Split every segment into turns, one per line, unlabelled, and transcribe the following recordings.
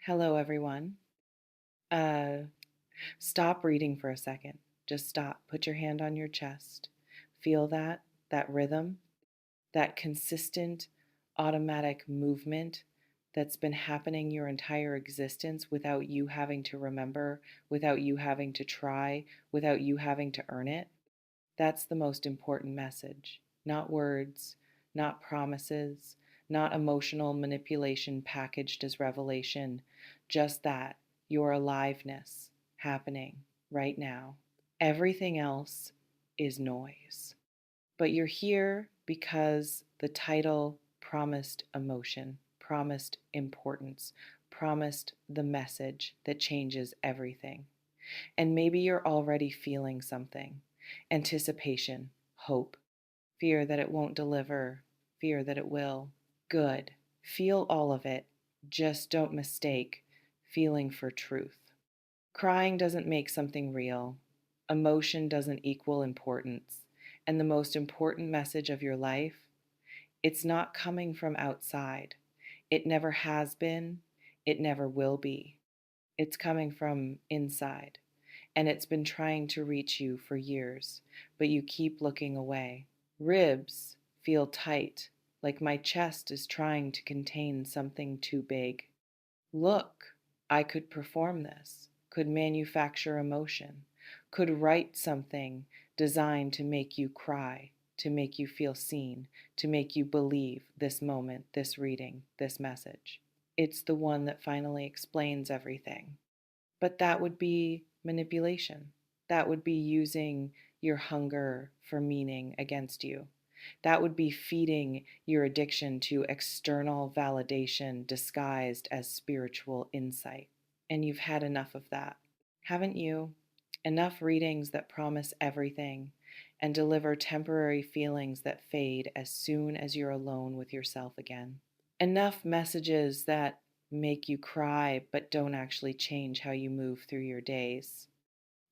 Hello, everyone. Uh, Stop reading for a second. Just stop. Put your hand on your chest. Feel that rhythm, that consistent automatic movement that's been happening your entire existence without you having to remember, without you having to try, without you having to earn it. That's the most important message. Not words, not promises, not emotional manipulation packaged as revelation, just that, your aliveness happening right now. Everything else is noise. But you're here because the title promised emotion, promised importance, promised the message that changes everything. And maybe you're already feeling something: anticipation, hope, fear that it won't deliver, fear that it will. Good. Feel all of it. Just don't mistake feeling for truth. Crying doesn't make something real. Emotion doesn't equal importance. And the most important message of your life, it's not coming from outside. It never has been. It never will be. It's coming from inside. And it's been trying to reach you for years, but you keep looking away. Ribs feel tight, like my chest is trying to contain something too big. Look, I could perform this, could manufacture emotion, could write something designed to make you cry, to make you feel seen, to make you believe this moment, this reading, this message. It's the one that finally explains everything. But that would be manipulation. That would be using your hunger for meaning against you. That would be feeding your addiction to external validation disguised as spiritual insight. And you've had enough of that, haven't you? Enough readings that promise everything and deliver temporary feelings that fade as soon as you're alone with yourself again. Enough messages that make you cry but don't actually change how you move through your days.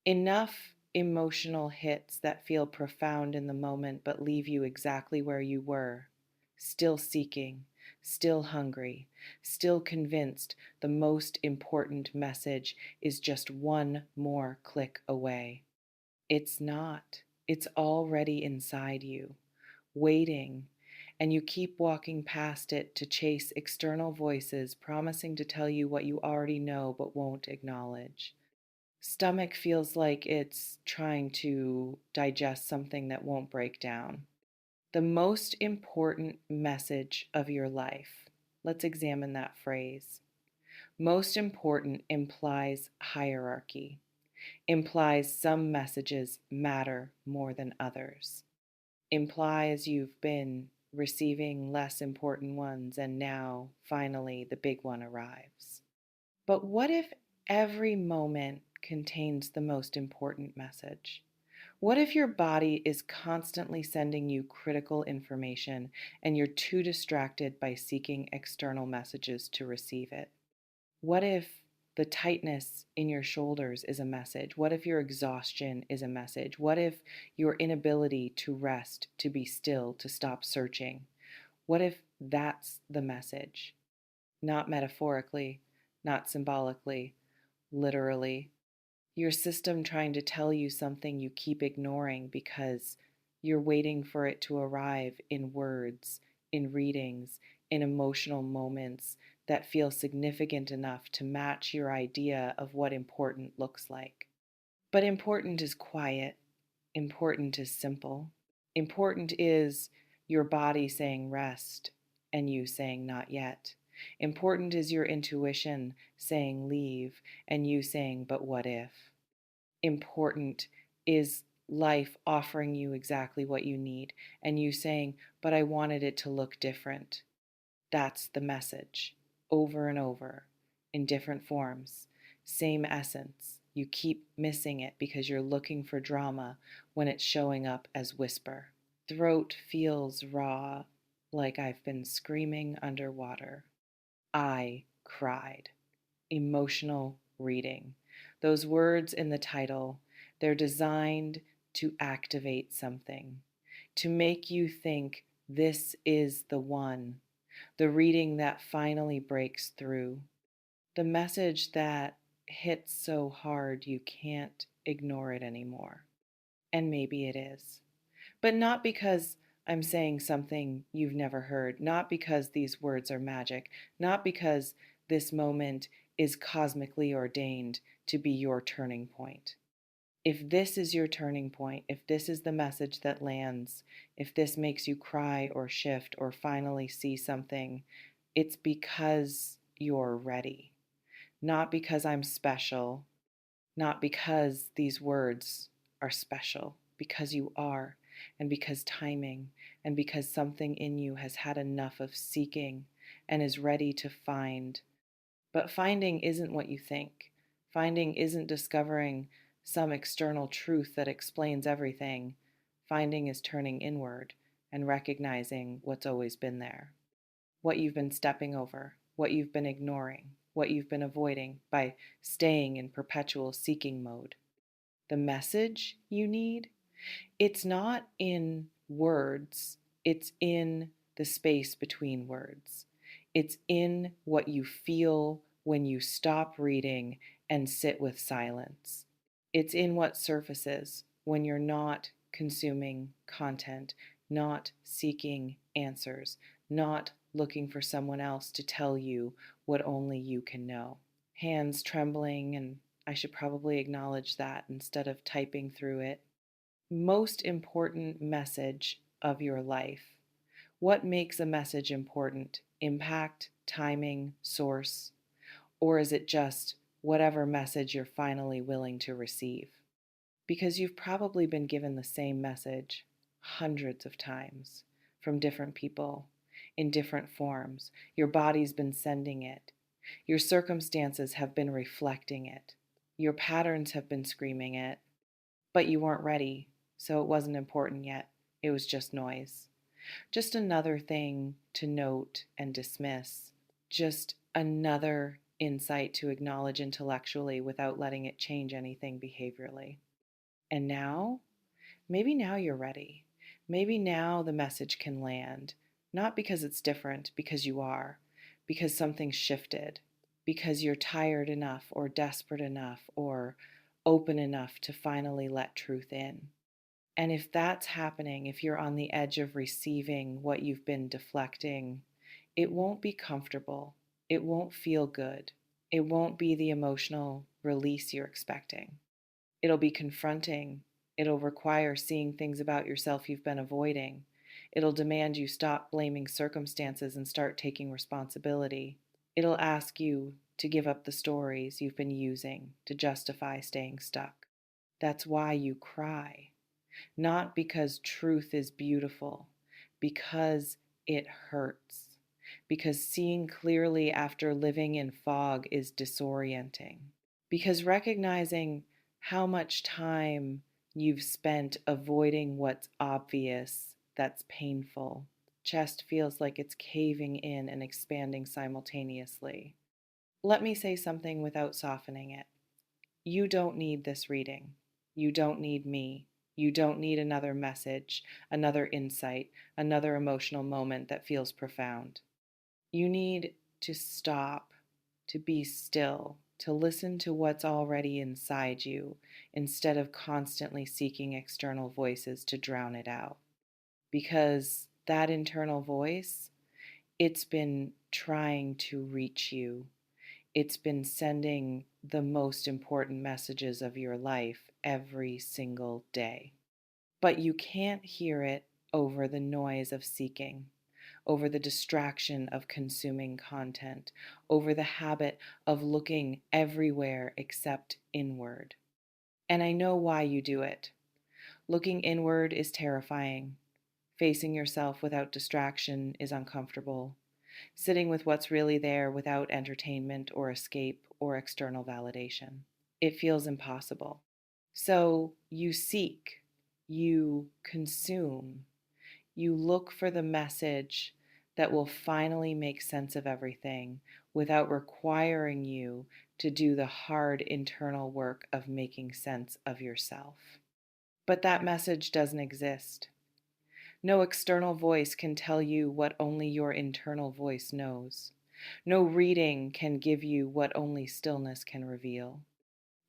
Enough emotional hits that feel profound in the moment but leave you exactly where you were, still seeking, still hungry, still convinced the most important message is just one more click away. It's not. It's already inside you, waiting, and you keep walking past it to chase external voices promising to tell you what you already know but won't acknowledge. Stomach feels like it's trying to digest something that won't break down. The most important message of your life. Let's examine that phrase. Most important implies hierarchy, implies some messages matter more than others, implies you've been receiving less important ones and now, finally, the big one arrives. But what if every moment contains the most important message? What if your body is constantly sending you critical information and you're too distracted by seeking external messages to receive it? What if the tightness in your shoulders is a message? What if your exhaustion is a message? What if your inability to rest, to be still, to stop searching? What if that's the message? Not metaphorically, not symbolically, literally. Your system trying to tell you something you keep ignoring because you're waiting for it to arrive in words, in readings, in emotional moments that feel significant enough to match your idea of what important looks like. But important is quiet, important is simple. Important is your body saying rest and you saying not yet. Important is your intuition saying leave and you saying but what if. Important is life offering you exactly what you need and you saying, but I wanted it to look different. That's the message, over and over, in different forms, same essence. You keep missing it because you're looking for drama when it's showing up as whisper. Throat feels raw, like I've been screaming underwater. I cried. Emotional reading. Those words in the title, they're designed to activate something, to make you think this is the one, the reading that finally breaks through. the message that hits so hard you can't ignore it anymore. And maybe it is. But not because I'm saying something you've never heard, not because these words are magic, not because this moment is cosmically ordained to be your turning point. If this is your turning point, if this is the message that lands, if this makes you cry or shift or finally see something, it's because you're ready. Not because I'm special, not because these words are special, because you are, and because timing, and because something in you has had enough of seeking and is ready to find. But finding isn't what you think. Finding isn't discovering some external truth that explains everything. Finding is turning inward and recognizing what's always been there, what you've been stepping over, what you've been ignoring, what you've been avoiding by staying in perpetual seeking mode. The message you need, it's not in words, it's in the space between words. It's in what you feel when you stop reading and sit with silence. It's in what surfaces when you're not consuming content, not seeking answers, not looking for someone else to tell you what only you can know. Hands trembling, and I should probably acknowledge that instead of typing through it. Most important message of your life. What makes a message important? Impact, timing, source? Or is it just whatever message you're finally willing to receive? Because you've probably been given the same message hundreds of times from different people in different forms. Your body's been sending it. Your circumstances have been reflecting it. Your patterns have been screaming it. But you weren't ready, so it wasn't important yet. It was just noise. Just another thing to note and dismiss. Just another insight to acknowledge intellectually without letting it change anything behaviorally. And now, maybe now you're ready. Maybe now the message can land, not because it's different, because you are, because something's shifted, because you're tired enough or desperate enough or open enough to finally let truth in. And if that's happening, if you're on the edge of receiving what you've been deflecting, it won't be comfortable. It won't feel good. It won't be the emotional release you're expecting. It'll be confronting. It'll require seeing things about yourself you've been avoiding. It'll demand you stop blaming circumstances and start taking responsibility. It'll ask you to give up the stories you've been using to justify staying stuck. That's why you cry. Not because truth is beautiful, because it hurts. Because seeing clearly after living in fog is disorienting. Because recognizing how much time you've spent avoiding what's obvious, that's painful. Chest feels like it's caving in and expanding simultaneously. Let me say something without softening it. You don't need this reading. You don't need me. You don't need another message, another insight, another emotional moment that feels profound. You need to stop, to be still, to listen to what's already inside you instead of constantly seeking external voices to drown it out. Because that internal voice, it's been trying to reach you. It's been sending the most important messages of your life every single day. But you can't hear it over the noise of seeking, over the distraction of consuming content, over the habit of looking everywhere except inward. And I know why you do it. Looking inward is terrifying. Facing yourself without distraction is uncomfortable. Sitting with what's really there without entertainment or escape or external validation. It feels impossible. So you seek, you consume, you look for the message that will finally make sense of everything without requiring you to do the hard internal work of making sense of yourself. But that message doesn't exist. No external voice can tell you what only your internal voice knows. No reading can give you what only stillness can reveal.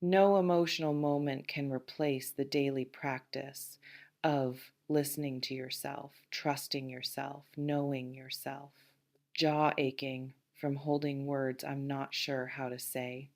No emotional moment can replace the daily practice of listening to yourself, trusting yourself, knowing yourself. Jaw aching from holding words I'm not sure how to say.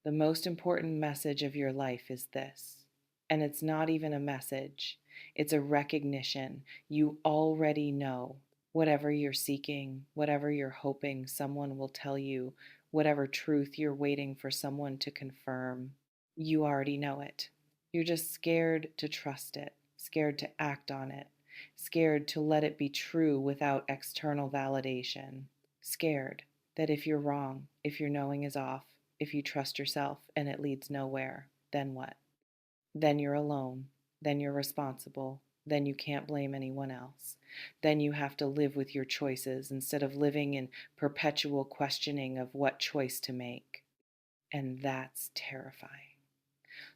The most important message of your life is this. And it's not even a message, it's a recognition. You already know. Whatever you're seeking, whatever you're hoping someone will tell you, whatever truth you're waiting for someone to confirm, you already know it. You're just scared to trust it, scared to act on it, scared to let it be true without external validation, scared that if you're wrong, if your knowing is off, if you trust yourself and it leads nowhere, then what? Then you're alone. Then you're responsible. Then you can't blame anyone else. Then you have to live with your choices instead of living in perpetual questioning of what choice to make. And that's terrifying.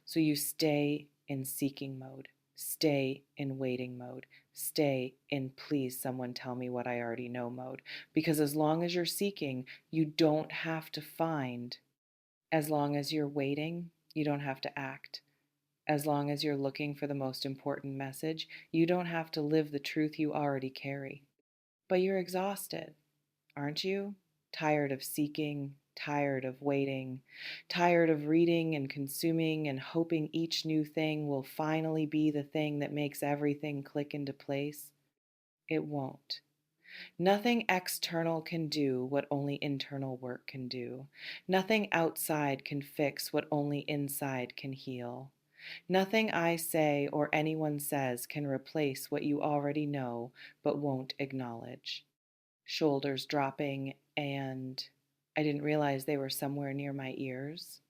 So you stay in seeking mode, stay in waiting mode, stay in please someone tell me what I already know mode. Because as long as you're seeking, you don't have to find. As long as you're waiting, you don't have to act. As long as you're looking for the most important message, you don't have to live the truth you already carry. But you're exhausted, aren't you? Tired of seeking, tired of waiting, tired of reading and consuming and hoping each new thing will finally be the thing that makes everything click into place? It won't. Nothing external can do what only internal work can do. Nothing outside can fix what only inside can heal. Nothing I say or anyone says can replace what you already know but won't acknowledge. Shoulders dropping, and I didn't realize they were somewhere near my ears.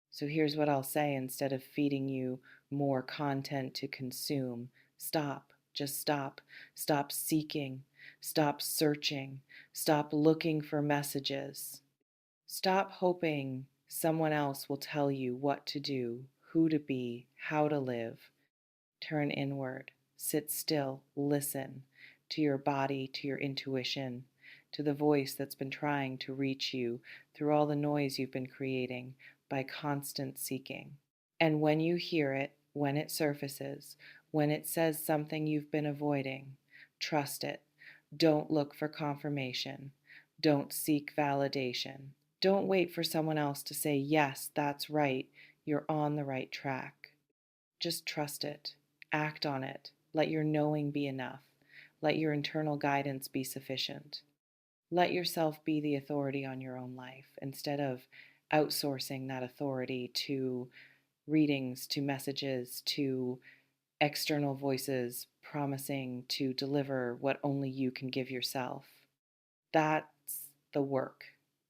So here's what I'll say instead of feeding you more content to consume. Stop. Just stop. Stop seeking. Stop searching. Stop looking for messages. Stop hoping someone else will tell you what to do, who to be, how to live. Turn inward. Sit still. Listen to your body, to your intuition, to the voice that's been trying to reach you through all the noise you've been creating by constant seeking. And when you hear it, when it surfaces, when it says something you've been avoiding, trust it. Don't look for confirmation. Don't seek validation. Don't wait for someone else to say, yes, that's right, you're on the right track. Just trust it. Act on it. Let your knowing be enough. Let your internal guidance be sufficient. Let yourself be the authority on your own life instead of outsourcing that authority to readings, to messages, to external voices promising to deliver what only you can give yourself. That's the work.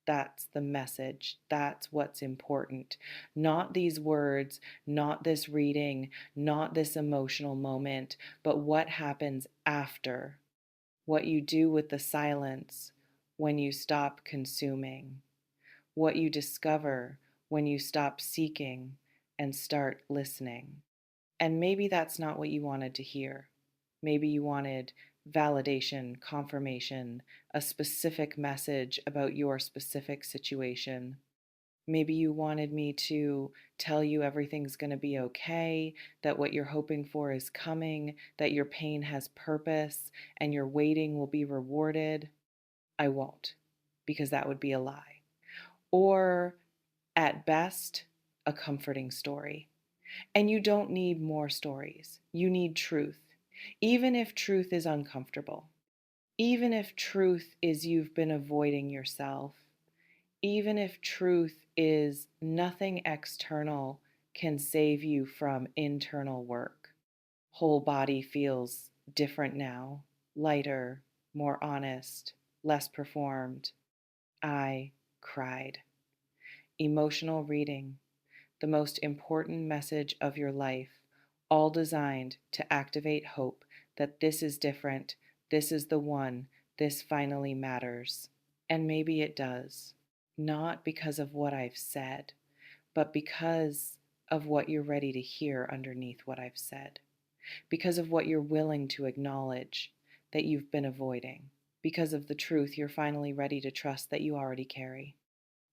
That's the message. That's what's important. Not these words, not this reading, not this emotional moment, but what happens after. What you do with the silence when you stop consuming. What you discover when you stop seeking and start listening. And maybe that's not what you wanted to hear. Maybe you wanted validation, confirmation, a specific message about your specific situation. Maybe you wanted me to tell you everything's going to be okay, that what you're hoping for is coming, that your pain has purpose, and your waiting will be rewarded. I won't, because that would be a lie. Or, at best, a comforting story. And you don't need more stories. You need truth. Even if truth is uncomfortable, even if truth is you've been avoiding yourself, even if truth is nothing external can save you from internal work. Whole body feels different now, lighter, more honest, less performed. I cried. Emotional reading, the most important message of your life, all designed to activate hope that this is different, this is the one, this finally matters. And maybe it does, not because of what I've said, but because of what you're ready to hear underneath what I've said, because of what you're willing to acknowledge that you've been avoiding. because of the truth you're finally ready to trust that you already carry.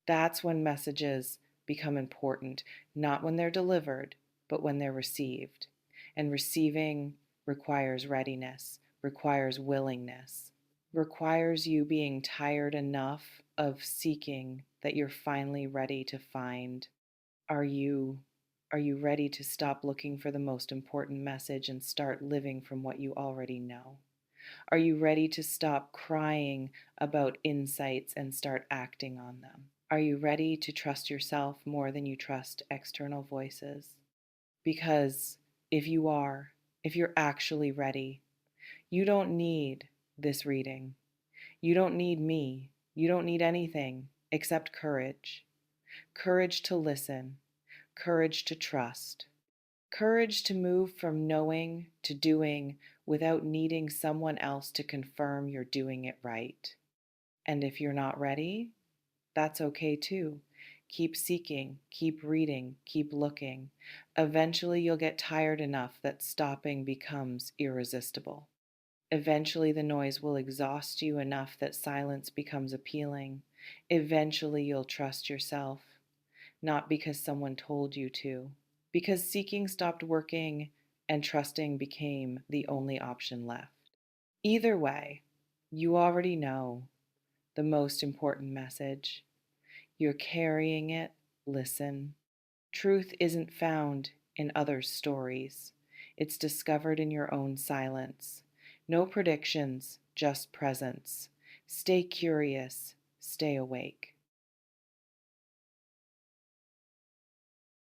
That's when messages become important, not when they're delivered, but when they're received. And receiving requires readiness, requires willingness, requires you being tired enough of seeking that you're finally ready to find. Are you are you ready to stop looking for the most important message and start living from what you already know? Are you ready to stop crying about insights and start acting on them? Are you ready to trust yourself more than you trust external voices? Because if you are, if you're actually ready, you don't need this reading. You don't need me. You don't need anything except courage. Courage to listen, courage to trust, courage to move from knowing to doing without needing someone else to confirm you're doing it right. And if you're not ready, that's okay too. Keep seeking, keep reading, keep looking. Eventually, you'll get tired enough that stopping becomes irresistible. Eventually, the noise will exhaust you enough that silence becomes appealing. Eventually, you'll trust yourself, not because someone told you to, because seeking stopped working and trusting became the only option left. Either way, you already know the most important message. You're carrying it. Listen. Truth isn't found in others' stories, it's discovered in your own silence. No predictions, just presence. Stay curious, stay awake.